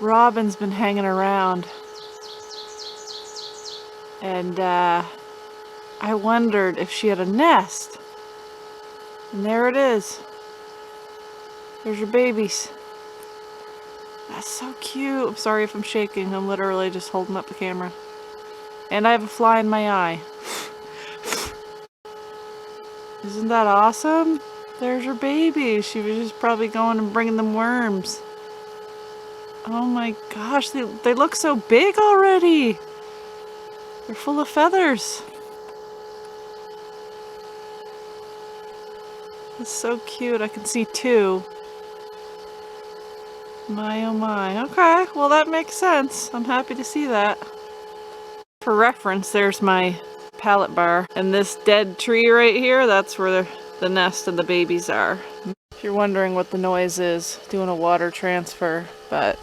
robin's been hanging around. And I wondered if she had a nest. And there it is. There's your babies. That's so cute. I'm sorry if I'm shaking. I'm literally just holding up the camera. And I have a fly in my eye. Isn't that awesome? There's your baby. She was just probably going and bringing them worms. Oh my gosh, they look so big already. They're full of feathers. It's so cute. I can see two. My oh my. Okay, well that makes sense. I'm happy to see that. For reference, there's my pallet bar. And this dead tree right here, that's where the nest and the babies are. If you're wondering what the noise is, doing a water transfer. But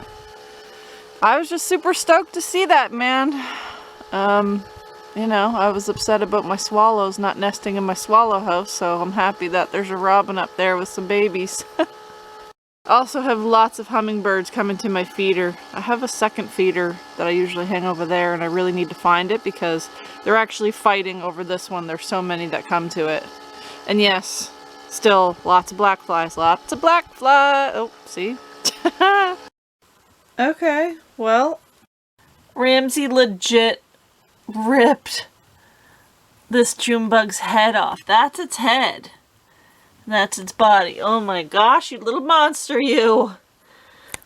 I was just super stoked to see that, man. You know, I was upset about my swallows not nesting in my swallow house, so I'm happy that there's a robin up there with some babies. I also have lots of hummingbirds coming to my feeder. I have a second feeder that I usually hang over there, and I really need to find it because they're actually fighting over this one. There's so many that come to it. And yes, still lots of black flies. Lots of black flies. Oh, see? Okay, well, Ramsey legit ripped this June bug's head off. That's its head. That's its body. Oh my gosh, you little monster, you.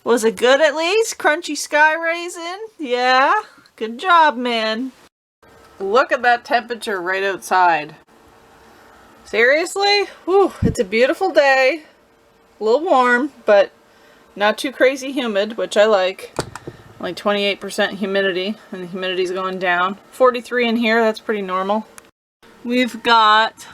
Was it good at least? Crunchy sky raisin? Yeah, good job, man. Look at that temperature right outside. Seriously? Whew, it's a beautiful day. A little warm, but not too crazy humid, which I like. Like 28% humidity, and the humidity's going down. 43 in here, that's pretty normal. We've got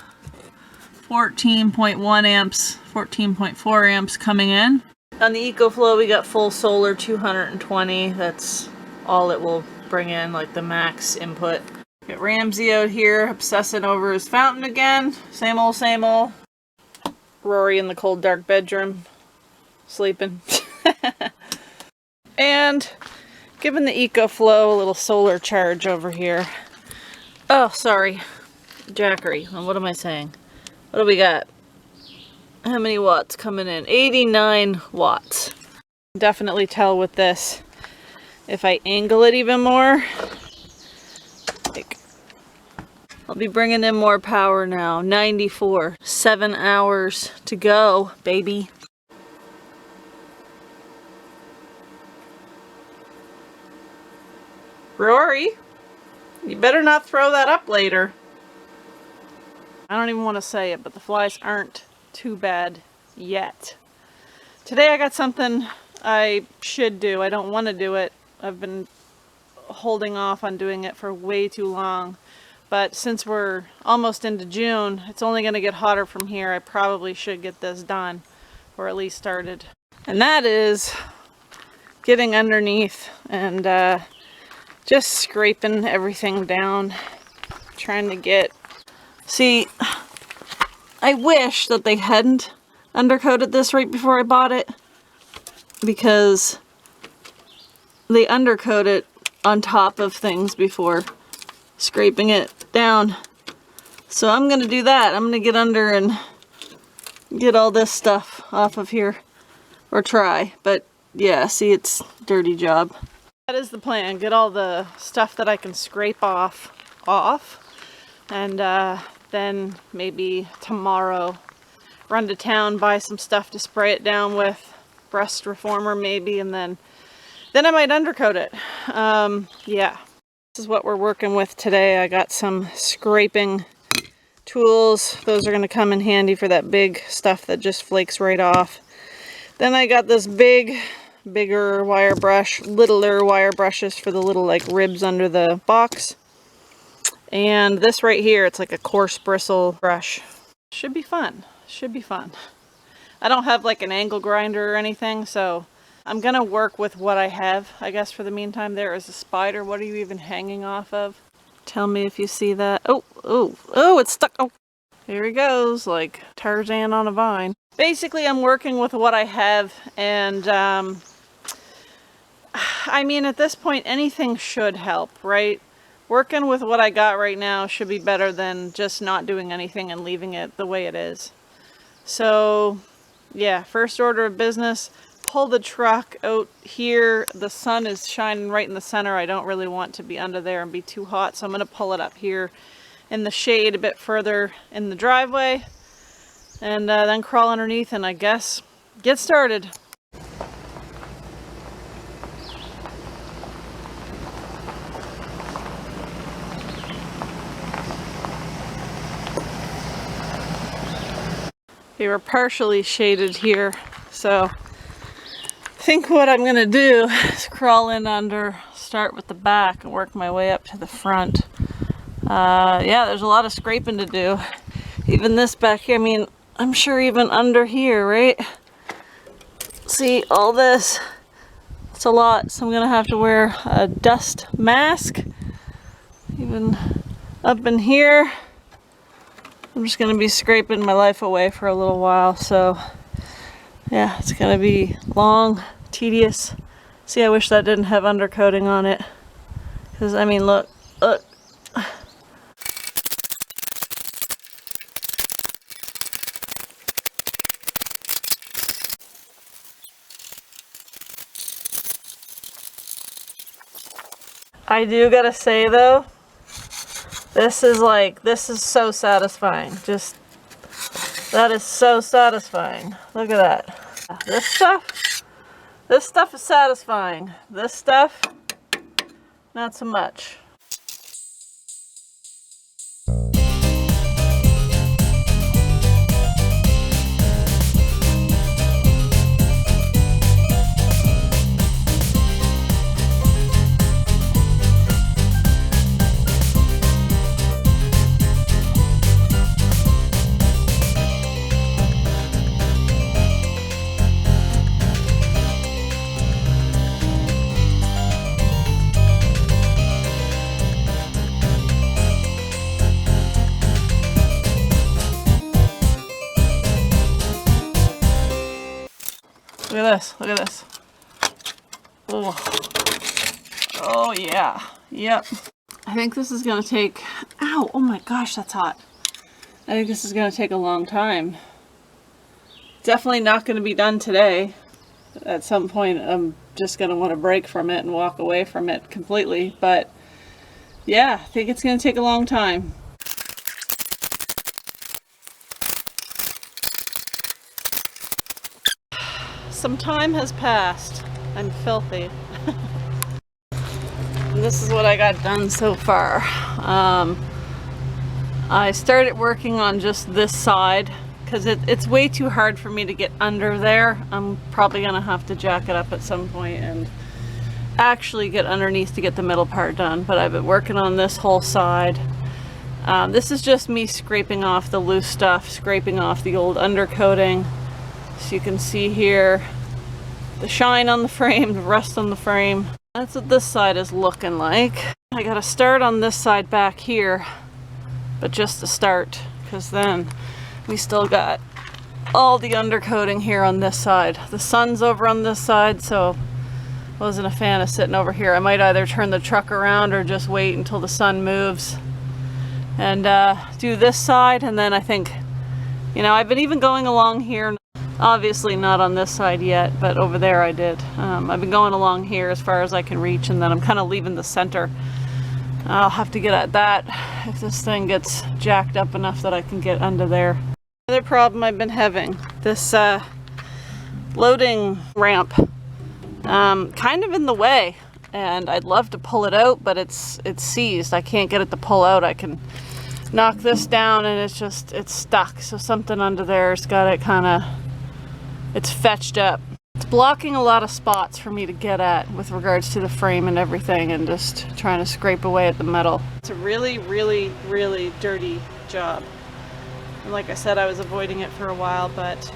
14.1 amps, 14.4 amps coming in. On the EcoFlow, we got full solar 220. That's all it will bring in, like the max input. Got Ramsey out here obsessing over his fountain again. Same old, same old. Rory in the cold, dark bedroom, sleeping. And giving the EcoFlow a little solar charge over here. Oh, sorry. Jackery. What am I saying? What do we got? How many watts coming in? 89 watts. Definitely tell with this. If I angle it even more, like, I'll be bringing in more power now. 94. 7 hours to go, baby. Rory, you better not throw that up later. I don't even want to say it, but the flies aren't too bad yet. Today I got something I should do. I don't want to do it. I've been holding off on doing it for way too long. But since we're almost into June, it's only going to get hotter from here. I probably should get this done, or at least started. And that is getting underneath and just scraping everything down, trying to get... See, I wish that they hadn't undercoated this right before I bought it, because they undercoat it on top of things before scraping it down. So I'm going to do that. I'm going to get under and get all this stuff off of here, or try. But yeah, see, it's a dirty job. That is the plan. Get all the stuff that I can scrape off, and then maybe tomorrow run to town, buy some stuff to spray it down with, breast reformer maybe, and then I might undercoat it. Yeah, this is what we're working with today. I got some scraping tools. Those are going to come in handy for that big stuff that just flakes right off. Then I got this bigger wire brush, littler wire brushes for the little like ribs under the box. And this right here, it's like a coarse bristle brush. Should be fun. Should be fun. I don't have like an angle grinder or anything, so I'm gonna work with what I have, I guess, for the meantime. There is a spider. What are you even hanging off of? Tell me if you see that. Oh, it's stuck. Oh, here he goes, like Tarzan on a vine. Basically, I'm working with what I have, and I mean, at this point, anything should help, right? Working with what I got right now should be better than just not doing anything and leaving it the way it is. So, yeah, first order of business, pull the truck out here. The sun is shining right in the center. I don't really want to be under there and be too hot, so I'm going to pull it up here in the shade a bit further in the driveway, and then crawl underneath and I guess get started. We were partially shaded here, so I think what I'm gonna do is crawl in under, start with the back and work my way up to the front. Yeah, there's a lot of scraping to do. Even this back here, I mean, I'm sure even under here, right? See, all this, it's a lot, so I'm gonna have to wear a dust mask. Even up in here, I'm just going to be scraping my life away for a little while, so yeah, it's going to be long, tedious. See, I wish that didn't have undercoating on it, because I mean, look. I do gotta say though, this is so satisfying. Just, that is so satisfying. Look at that. This stuff is satisfying. This stuff, not so much. Look at this, look at this. Oh yeah, yep. I think this is gonna take, ow, oh my gosh, that's hot. I think this is gonna take a long time. Definitely not gonna be done today. At some point, I'm just gonna want to break from it and walk away from it completely, but yeah, I think it's gonna take a long time. Some time has passed. I'm filthy. And this is what I got done so far. I started working on just this side because it's way too hard for me to get under there. I'm probably gonna have to jack it up at some point and actually get underneath to get the middle part done, but I've been working on this whole side. This is just me scraping off the loose stuff, scraping off the old undercoating. So you can see here the shine on the frame, the rust on the frame. That's what this side is looking like. I gotta start on this side back here, but just to start, because then we still got all the undercoating here on this side. The sun's over on this side, so I wasn't a fan of sitting over here. I might either turn the truck around or just wait until the sun moves and do this side. And then I think, you know, I've been even going along here, obviously not on this side yet, but over there I did. I've been going along here as far as I can reach, and then I'm kind of leaving the center. I'll have to get at that if this thing gets jacked up enough that I can get under there. Another problem I've been having, this loading ramp, kind of in the way, and I'd love to pull it out, but it's seized. I can't get it to pull out. I can knock this down and it's stuck. So something under there's got it it's fetched up. It's blocking a lot of spots for me to get at with regards to the frame and everything, and just trying to scrape away at the metal. It's a really, really, really dirty job. And like I said, I was avoiding it for a while, but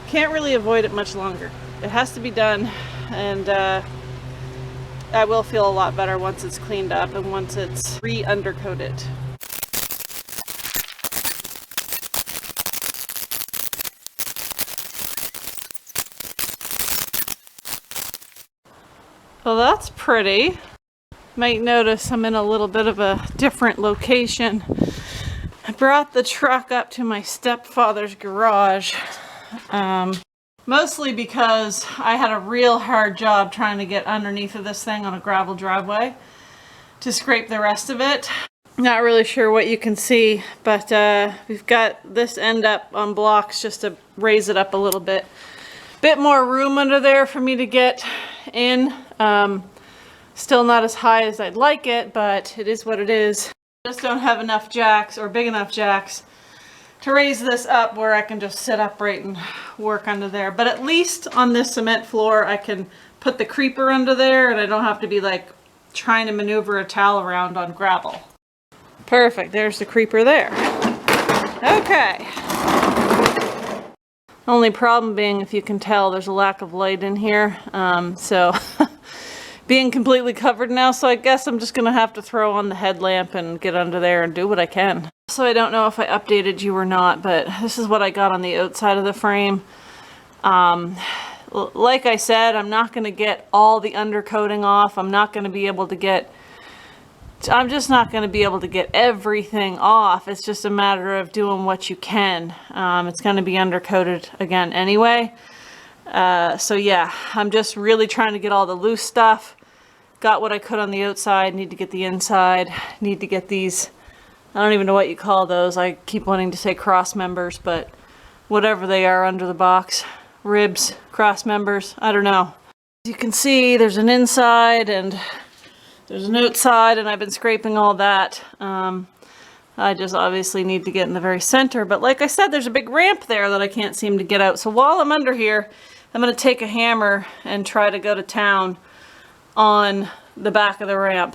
can't really avoid it much longer. It has to be done, and I will feel a lot better once it's cleaned up and once it's re-undercoated. Well, that's pretty. Might notice I'm in a little bit of a different location. I brought the truck up to my stepfather's garage, mostly because I had a real hard job trying to get underneath of this thing on a gravel driveway to scrape the rest of it. Not really sure what you can see, but we've got this end up on blocks just to raise it up a little bit. Bit more room under there for me to get in. Still not as high as I'd like it, but it is what it is. Just don't have enough jacks or big enough jacks to raise this up where I can just sit upright and work under there. But at least on this cement floor, I can put the creeper under there and I don't have to be like trying to maneuver a towel around on gravel. Perfect, there's the creeper there. Okay. Only problem being, if you can tell, there's a lack of light in here. So being completely covered now, so I guess I'm just gonna have to throw on the headlamp and get under there and do what I can. So I don't know if I updated you or not, but this is what I got on the outside of the frame. Like I said, I'm not gonna get all the undercoating off. I'm just not gonna be able to get everything off. It's just a matter of doing what you can. It's gonna be undercoated again anyway. So yeah, I'm just really trying to get all the loose stuff. Got what I could on the outside, need to get the inside, need to get these, I don't even know what you call those. I keep wanting to say cross members, but whatever they are under the box. Ribs, cross members, I don't know. As you can see, there's an inside and there's an outside, and I've been scraping all that. I just obviously need to get in the very center, but like I said, there's a big ramp there that I can't seem to get out. So while I'm under here, I'm gonna take a hammer and try to go to town on the back of the ramp.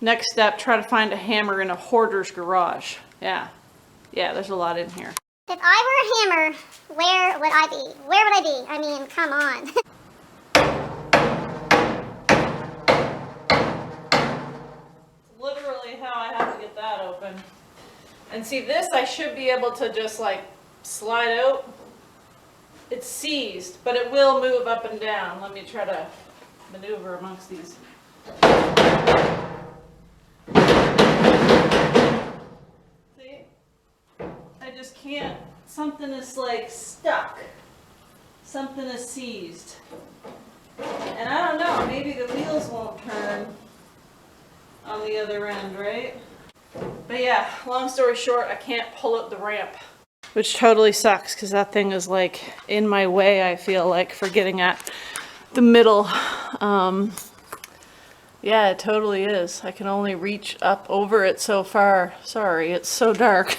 Next step, try to find a hammer in a hoarder's garage. Yeah, there's a lot in here. If I were a hammer, where would I be? Where would I be? I mean, come on. Literally how I have to get that open. And see, this I should be able to just like slide out. It's seized, but it will move up and down. Let me try to maneuver amongst these. See? I just can't. Something is like stuck. Something is seized. And I don't know, maybe the wheels won't turn on the other end, right? But yeah, long story short, I can't pull out the ramp, which totally sucks because that thing is like in my way, I feel like, for getting at the middle. Yeah, it totally is. I can only reach up over it so far. Sorry, it's so dark.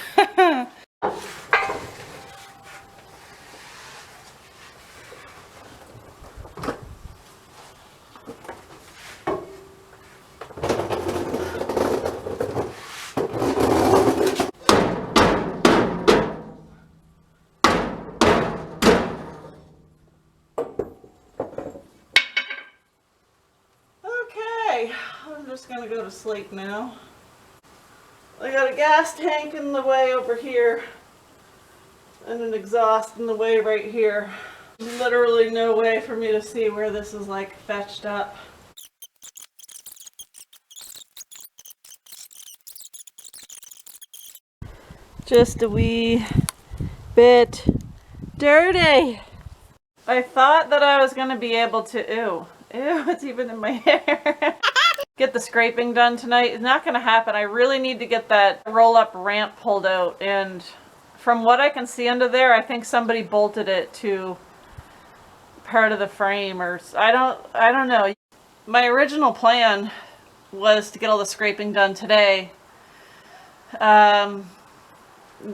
I'm just gonna go to sleep now. I got a gas tank in the way over here and an exhaust in the way right here. Literally no way for me to see where this is like fetched up. Just a wee bit dirty. I thought that I was gonna be able to, ew, it's even in my hair. Get the scraping done tonight. It's not gonna happen. I really need to get that roll-up ramp pulled out, and from what I can see under there, I think somebody bolted it to part of the frame, or I don't know. My original plan was to get all the scraping done today.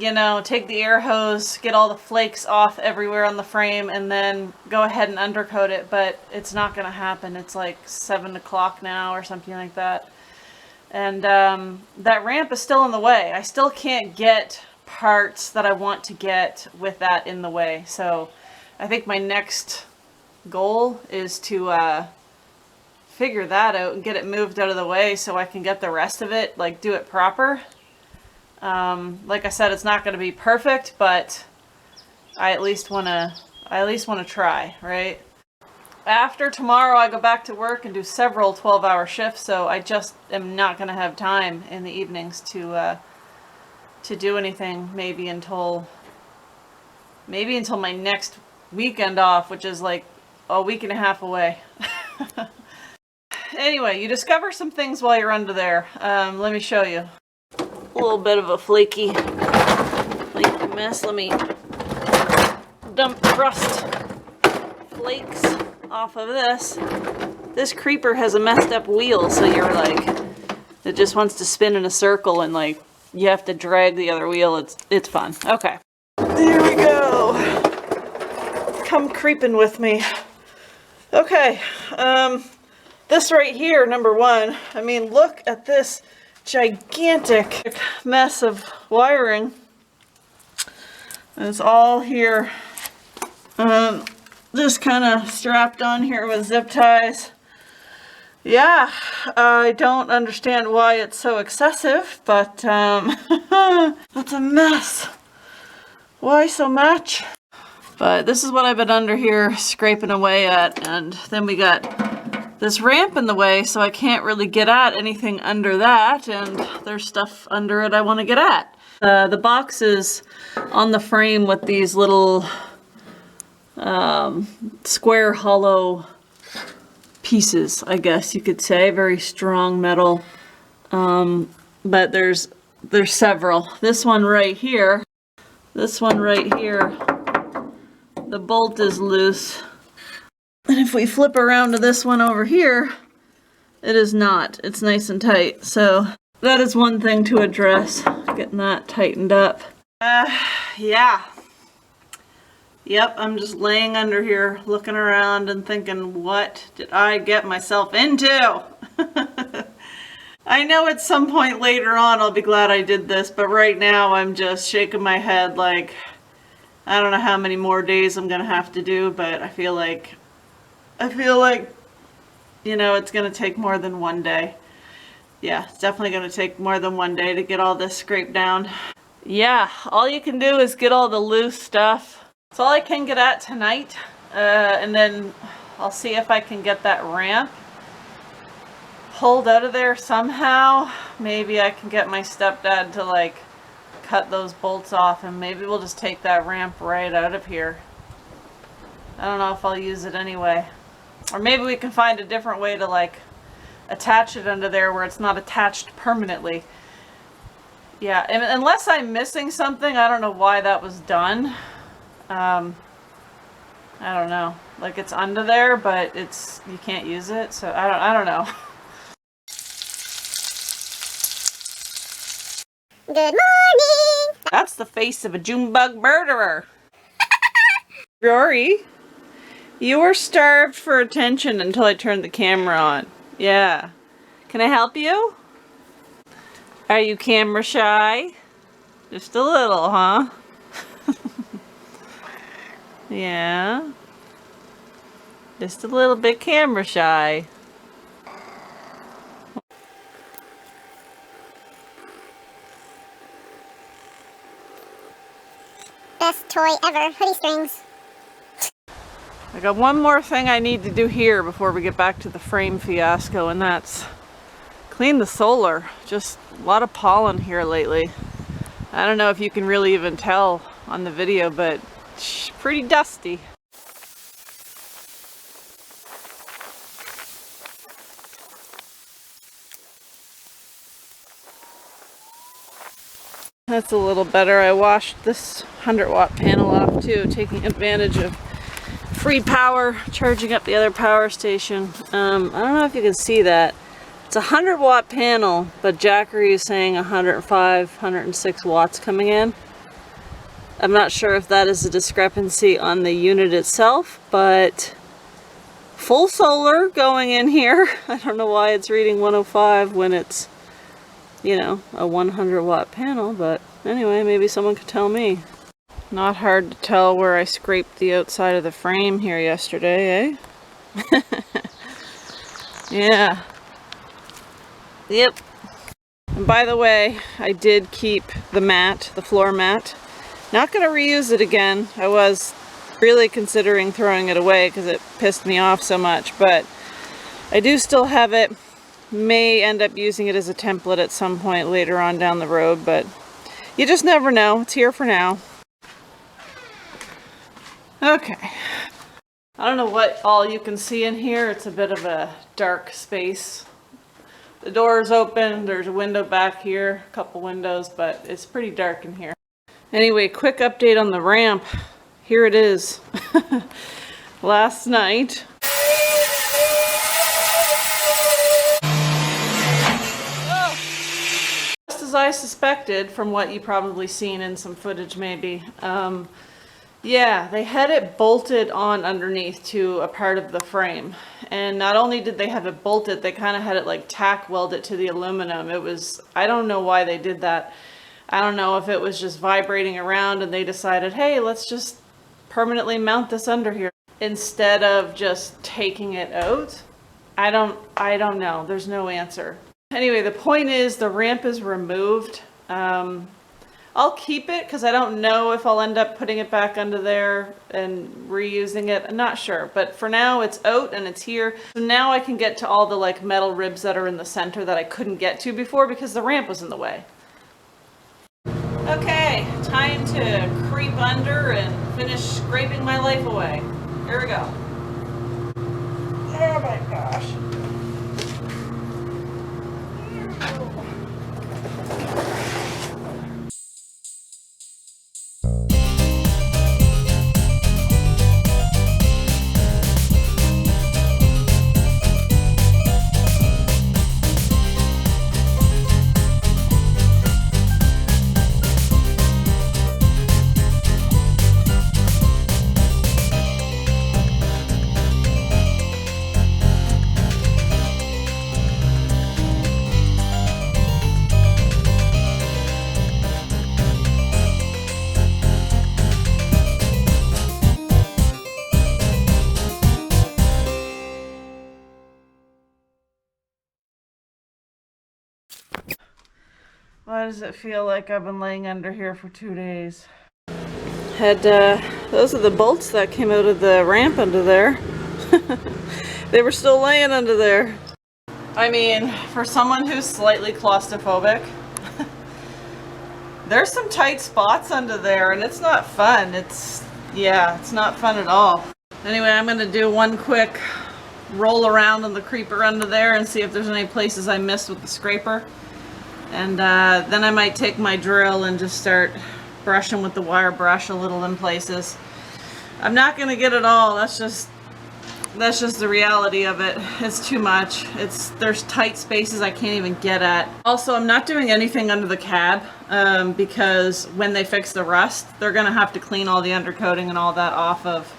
You know, take the air hose, get all the flakes off everywhere on the frame, and then go ahead and undercoat it, but it's not gonna happen. It's like 7 o'clock now or something like that. And that ramp is still in the way. I still can't get parts that I want to get with that in the way. So I think my next goal is to figure that out and get it moved out of the way so I can get the rest of it, like do it proper. Like I said, it's not going to be perfect, but I at least want to try, right? after tomorrow I go back to work and do several 12-hour shifts, so I just am not going to have time in the evenings to do anything, maybe until my next weekend off, which is like a week and a half away. Anyway, you discover some things while you're under there. Let me show you. A little bit of a flaky mess. Let me dump the rust flakes off of this. This creeper has a messed up wheel, so you're like, it just wants to spin in a circle and like you have to drag the other wheel. It's fun. Okay. There we go. Come creeping with me. Okay. This right here, number one. I mean, look at this gigantic mess of wiring. And it's all here. Just kind of strapped on here with zip ties. Yeah, I don't understand why it's so excessive, but that's a mess. Why so much? But this is what I've been under here scraping away at, and then we got this ramp in the way, so I can't really get at anything under that, and there's stuff under it I want to get at. The box is on the frame with these little square hollow pieces, I guess you could say. Very strong metal, but there's several. This one right here, the bolt is loose. And if we flip around to this one over here, it is not. It's nice and tight. So that is one thing to address, getting that tightened up. Yeah. Yep, I'm just laying under here, looking around and thinking, what did I get myself into? I know at some point later on I'll be glad I did this, but right now I'm just shaking my head like, I don't know how many more days I'm gonna have to do, but I feel like, you know, it's gonna take more than one day. Yeah, it's definitely gonna take more than one day to get all this scraped down. Yeah, all you can do is get all the loose stuff. That's all I can get at tonight, and then I'll see if I can get that ramp pulled out of there somehow. Maybe I can get my stepdad to like cut those bolts off, and maybe we'll just take that ramp right out of here. I don't know if I'll use it anyway. Or maybe we can find a different way to like attach it under there where it's not attached permanently. Yeah, and unless I'm missing something, I don't know why that was done. I don't know. Like it's under there, but you can't use it, so I don't know. Good morning! That's the face of a June bug murderer. Rory, you were starved for attention until I turned the camera on. Yeah. Can I help you? Are you camera shy? Just a little, huh? Yeah. Just a little bit camera shy. Best toy ever, hoodie strings. I got one more thing I need to do here before we get back to the frame fiasco, and that's clean the solar. Just a lot of pollen here lately. I don't know if you can really even tell on the video, but it's pretty dusty. That's a little better. I washed this 100-watt panel off too, taking advantage of free power, charging up the other power station. I don't know if you can see that. It's a 100-watt panel, but Jackery is saying 105, 106 watts coming in. I'm not sure if that is a discrepancy on the unit itself, but full solar going in here. I don't know why it's reading 105 when it's, you know, a 100-watt panel, but anyway, maybe someone could tell me. Not hard to tell where I scraped the outside of the frame here yesterday, eh? Yeah. Yep. And by the way, I did keep the mat, the floor mat. Not going to reuse it again. I was Really considering throwing it away because it pissed me off so much, but I do still have it. May end up using it as a template at some point later on down the road, but you just never know. It's here for now. Okay. I don't know what all you can see in here. It's a bit of a dark space. The door is open. There's a window back here, a couple windows, but it's pretty dark in here. Anyway, quick update on the ramp. Here it is. Last night. Just as I suspected, from what you probably seen in some footage maybe, yeah, they had it bolted on underneath to a part of the frame. And not only did they have it bolted, they kind of had it like tack welded to the aluminum. It was, I don't know why they did that. I don't know if it was just vibrating around and they decided, hey, let's just permanently mount this under here instead of just taking it out. I don't know. There's no answer. Anyway, the point is the ramp is removed. I'll keep it because I don't know if I'll end up putting it back under there and reusing it. I'm not sure, but for now it's out and it's here. So now I can get to all the like metal ribs that are in the center that I couldn't get to before because the ramp was in the way. Okay, time to creep under and finish scraping my life away. Here we go. Oh my gosh. Why does it feel like I've been laying under here for 2 days? Those are the bolts that came out of the ramp under there. They were still laying under there. I mean, for someone who's slightly claustrophobic, there's some tight spots under there and it's not fun. It's not fun at all. Anyway, I'm gonna do one quick roll around on the creeper under there and see if there's any places I missed with the scraper. And then I might take my drill and just start brushing with the wire brush a little in places. I'm not gonna get it all. That's just the reality of it. It's too much. There's tight spaces I can't even get at. Also, I'm not doing anything under the cab because when they fix the rust, they're gonna have to clean all the undercoating and all that off of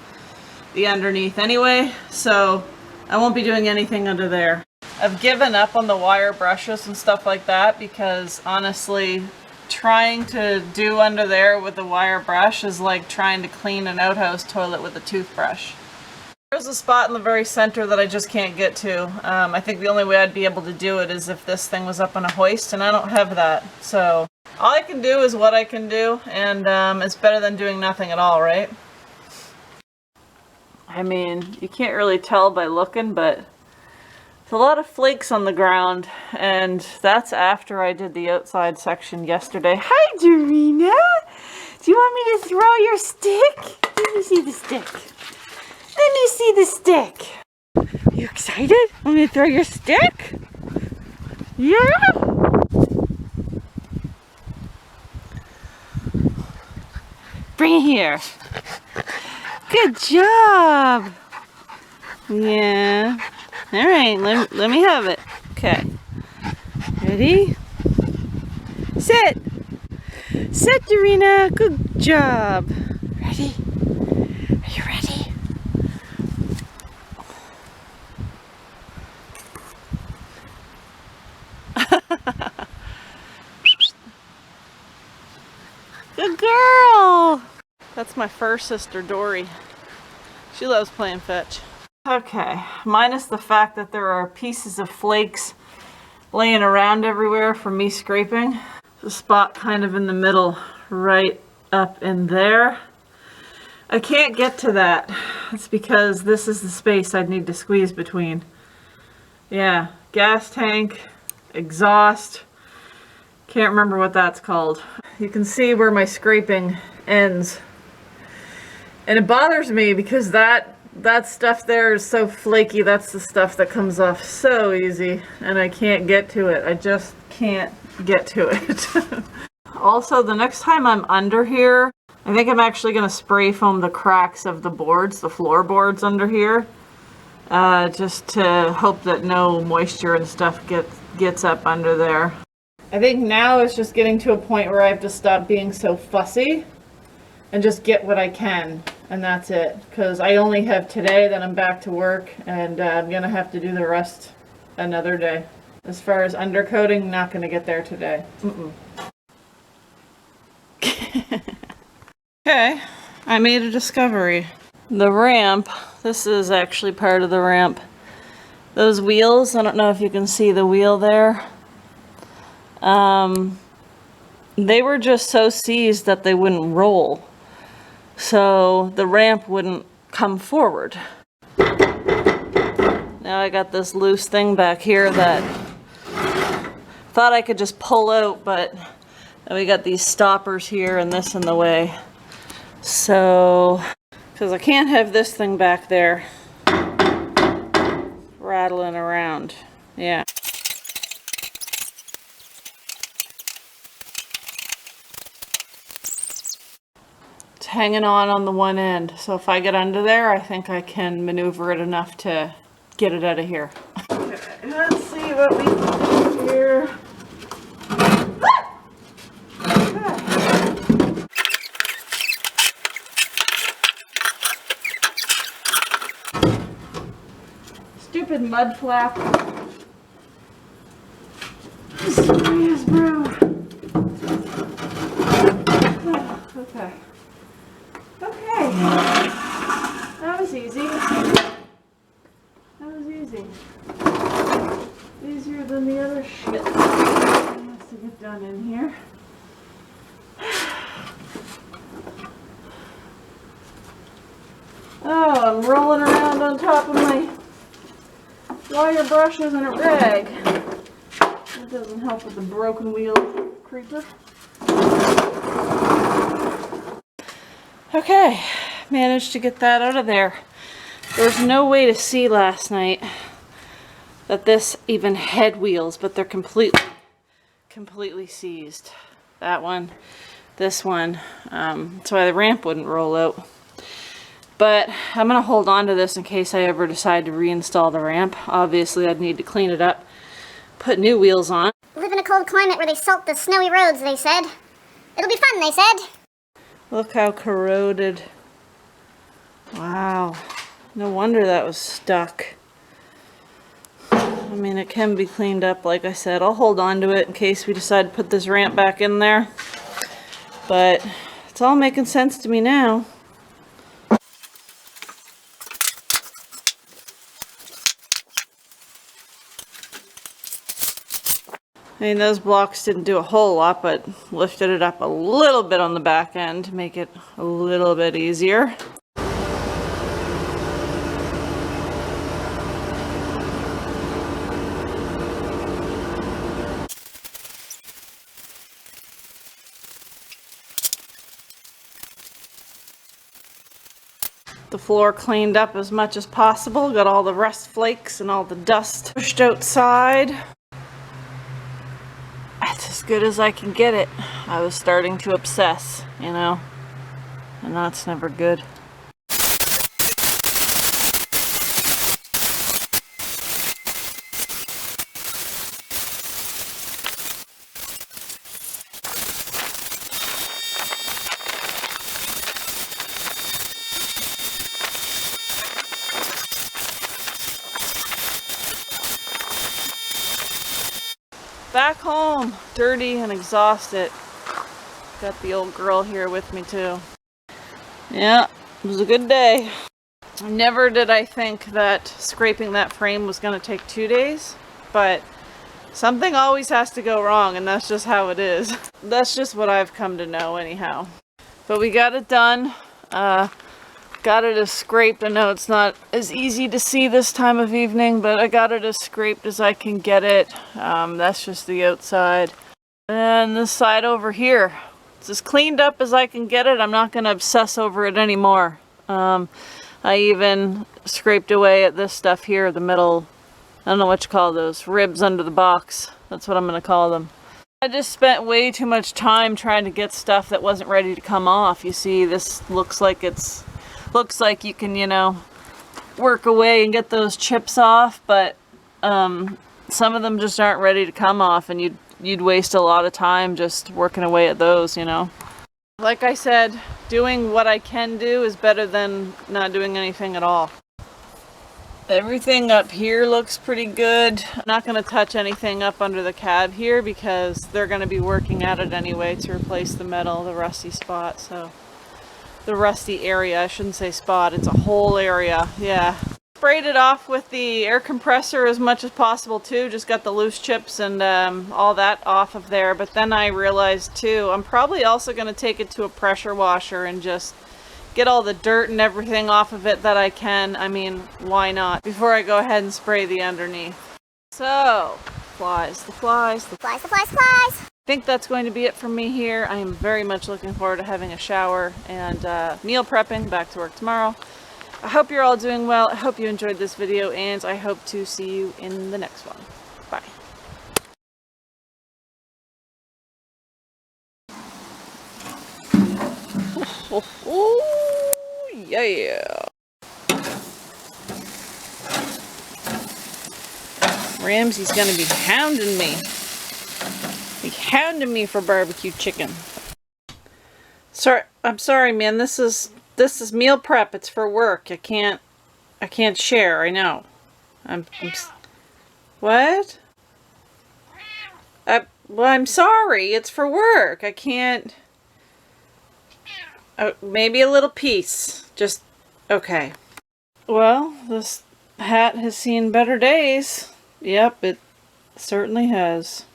the underneath anyway. So I won't be doing anything under there. I've given up on the wire brushes and stuff like that because honestly, trying to do under there with a wire brush is like trying to clean an outhouse toilet with a toothbrush. There's a spot in the very center that I just can't get to. I think the only way I'd be able to do it is if this thing was up on a hoist, and I don't have that. So all I can do is what I can do, and it's better than doing nothing at all, right? I mean, you can't really tell by looking, but there's a lot of flakes on the ground, and that's after I did the outside section yesterday. Hi, Dorina! Do you want me to throw your stick? Let me see the stick. Let me see the stick. Are you excited? Want me to throw your stick? Yeah? Bring it here. Good job. Yeah. All right, let me have it. Okay. Ready? Sit. Sit, Dorina. Good job. Ready? Are you ready? Good girl. That's my fur sister, Dory. She loves playing fetch. Okay, minus the fact that there are pieces of flakes laying around everywhere from me scraping. The spot kind of in the middle, right up in there. I can't get to that. It's because this is the space I'd need to squeeze between. Yeah, gas tank, exhaust. Can't remember what that's called. You can see where my scraping ends. And it bothers me because that stuff there is so flaky. That's the stuff that comes off so easy, and I can't get to it. I just can't get to it. Also, the next time I'm under here, I think I'm actually going to spray foam the cracks of the boards, the floorboards under here, just to hope that no moisture and stuff gets up under there. I think now it's just getting to a point where I have to stop being so fussy and just get what I can, and that's it. Because I only have today, then I'm back to work, and I'm going to have to do the rest another day. As far as undercoating, not going to get there today. Okay, I made a discovery. The ramp, this is actually part of the ramp. Those wheels, I don't know if you can see the wheel there. They were just so seized that they wouldn't roll. So the ramp wouldn't come forward. Now I got this loose thing back here that thought I could just pull out, but we got these stoppers here and this in the way. So, because I can't have this thing back there rattling around. Yeah. It's hanging on the one end. So if I get under there, I think I can maneuver it enough to get it out of here. Okay, let's see what we can do here. Stupid mud flap. Serious, bro. Okay. Okay. That was easy. That was easy. Easier than the other shit that has to get done in here. Oh, I'm rolling around on top of my wire brushes and a rag. That doesn't help with the broken wheel creeper. Okay, managed to get that out of there. There was no way to see last night that this even had wheels, but they're completely seized. That one, this one. That's why the ramp wouldn't roll out. But I'm going to hold on to this in case I ever decide to reinstall the ramp. Obviously, I'd need to clean it up, put new wheels on. Live in a cold climate where they salt the snowy roads, they said. It'll be fun, they said. Look how corroded. Wow. No wonder that was stuck. I mean, it can be cleaned up, like I said. I'll hold on to it in case we decide to put this ramp back in there. But it's all making sense to me now. I mean, those blocks didn't do a whole lot, but lifted it up a little bit on the back end to make it a little bit easier. The floor cleaned up as much as possible, got all the rust flakes and all the dust pushed outside. That's as good as I can get it. I was starting to obsess, you know, and that's never good. Back home, dirty and exhausted. Got the old girl here with me too. Yeah, it was a good day. Never did I think that scraping that frame was going to take 2 days, but something always has to go wrong, and that's just how it is. That's just what I've come to know anyhow. But we got it done. Got it as scraped. I know it's not as easy to see this time of evening, but I got it as scraped as I can get it. That's just the outside. And this side over here, it's as cleaned up as I can get it. I'm not going to obsess over it anymore. I even scraped away at this stuff here, the middle, I don't know what you call those, ribs under the box. That's what I'm going to call them. I just spent way too much time trying to get stuff that wasn't ready to come off. You see, this looks like you can, you know, work away and get those chips off, but some of them just aren't ready to come off, and you'd waste a lot of time just working away at those, you know. Like I said, doing what I can do is better than not doing anything at all. Everything up here looks pretty good. I'm not going to touch anything up under the cab here because they're going to be working at it anyway to replace the metal, the rusty spot, so the rusty area, I shouldn't say spot, it's a whole area, yeah. Sprayed it off with the air compressor as much as possible too, just got the loose chips and all that off of there, but then I realized too, I'm probably also going to take it to a pressure washer and just get all the dirt and everything off of it that I can. I mean, why not? Before I go ahead and spray the underneath. So, flies. I think that's going to be it from me here. I am very much looking forward to having a shower and meal prepping, back to work tomorrow. I hope you're all doing well. I hope you enjoyed this video, and I hope to see you in the next one. Bye. Oh, yeah. Ramsey's gonna be hounding me. Hounding me for barbecue chicken. I'm sorry, man. This is meal prep. It's for work. I can't share. I know. What? Well, I'm sorry. It's for work. I can't. Maybe a little piece. Just okay. Well, this hat has seen better days. Yep, it certainly has.